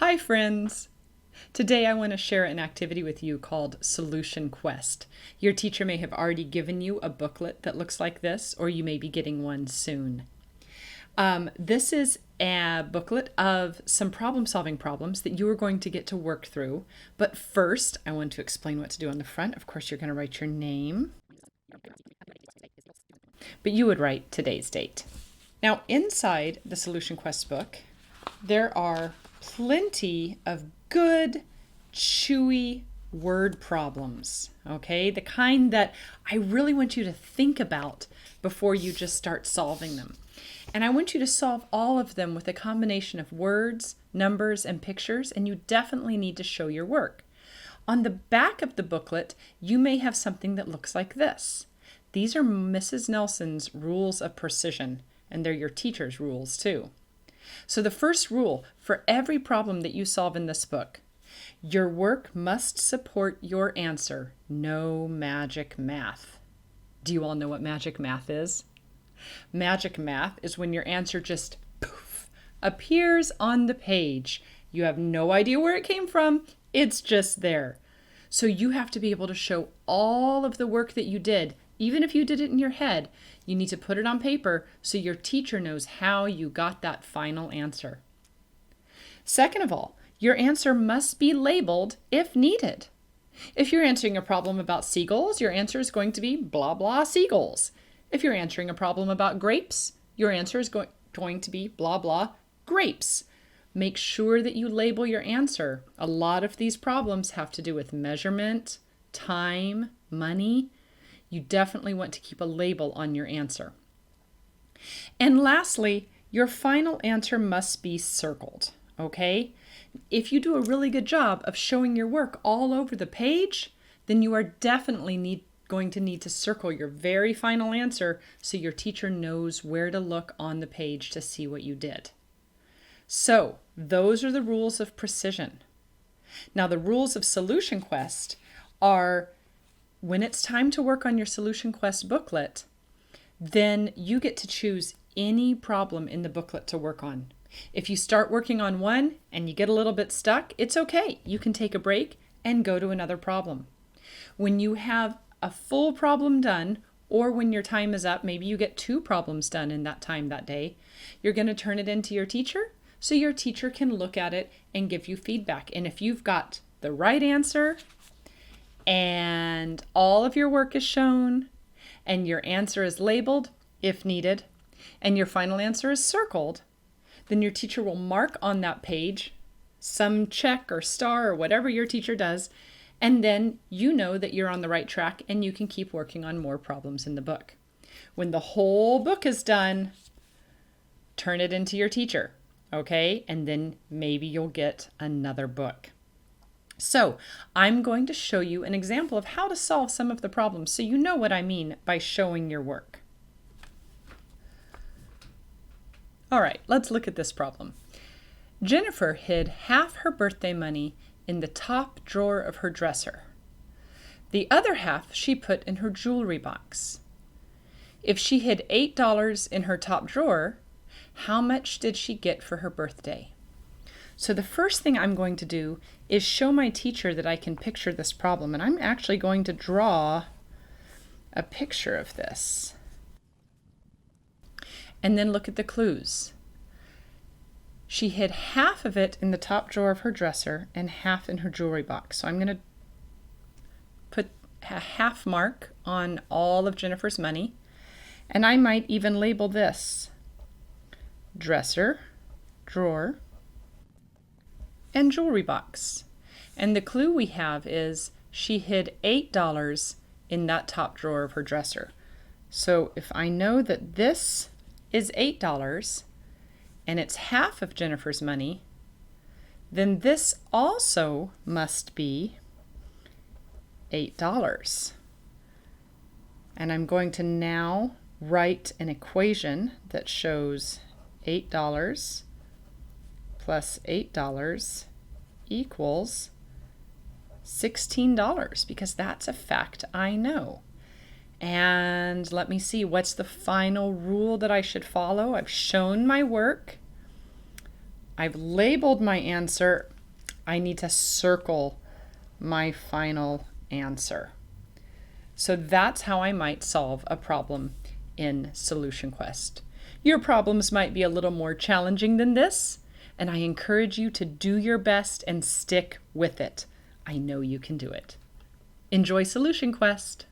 Hi friends! Today I want to share an activity with you called Solution Quest. Your teacher may have already given you a booklet that looks like this, or you may be getting one soon. This is a booklet of some problem-solving problems that you are going to get to work through. But first, I want to explain what to do on the front. Of course, you're going to write your name, but you would write today's date. Now, inside the Solution Quest book, there are plenty of good, chewy word problems, okay? The kind that I really want you to think about before you just start solving them. And I want you to solve all of them with a combination of words, numbers, and pictures, and you definitely need to show your work. On the back of the booklet, you may have something that looks like this. These are Mrs. Nelson's rules of precision, and they're your teacher's rules too. So the first rule for every problem that you solve in this book, your work must support your answer. No magic math. Do you all know what magic math is? Magic math is when your answer just poof, appears on the page. You have no idea where it came from. It's just there. So you have to be able to show all of the work that you did. Even if you did it in your head, you need to put it on paper so your teacher knows how you got that final answer. Second of all, your answer must be labeled if needed. If you're answering a problem about seagulls, your answer is going to be blah blah seagulls. If you're answering a problem about grapes, your answer is going to be blah blah grapes. Make sure that you label your answer. A lot of these problems have to do with measurement, time, money. You definitely want to keep a label on your answer. And lastly, your final answer must be circled, okay? If you do a really good job of showing your work all over the page, then you are definitely going to need to circle your very final answer so your teacher knows where to look on the page to see what you did. So, those are the rules of precision. Now, the rules of Solution Quest are when it's time to work on your Solution Quest booklet, then you get to choose any problem in the booklet to work on. If you start working on one and you get a little bit stuck, it's okay. You can take a break and go to another problem. When you have a full problem done, or when your time is up, maybe you get 2 problems done in that time that day, you're going to turn it into your teacher so your teacher can look at it and give you feedback. And if you've got the right answer, and all of your work is shown, and your answer is labeled if needed, and your final answer is circled, then your teacher will mark on that page some check or star or whatever your teacher does, and then you know that you're on the right track and you can keep working on more problems in the book. When the whole book is done, turn it into your teacher, okay? And then maybe you'll get another book. So I'm going to show you an example of how to solve some of the problems so you know what I mean by showing your work. All right, let's look at this problem. Jennifer hid half her birthday money in the top drawer of her dresser. The other half she put in her jewelry box. If she hid $8 in her top drawer, how much did she get for her birthday? So the first thing I'm going to do is show my teacher that I can picture this problem, and I'm actually going to draw a picture of this. And then look at the clues. She hid half of it in the top drawer of her dresser and half in her jewelry box. So I'm going to put a half mark on all of Jennifer's money, and I might even label this dresser, drawer, and jewelry box. And the clue we have is she hid $8 in that top drawer of her dresser. So if I know that this is $8 and it's half of Jennifer's money, then this also must be $8. And I'm going to now write an equation that shows $8 plus $8 equals $16, because that's a fact I know. And let me see, what's the final rule that I should follow? I've shown my work. I've labeled my answer. I need to circle my final answer. So that's how I might solve a problem in Solution Quest. Your problems might be a little more challenging than this, and I encourage you to do your best and stick with it. I know you can do it. Enjoy Solution Quest.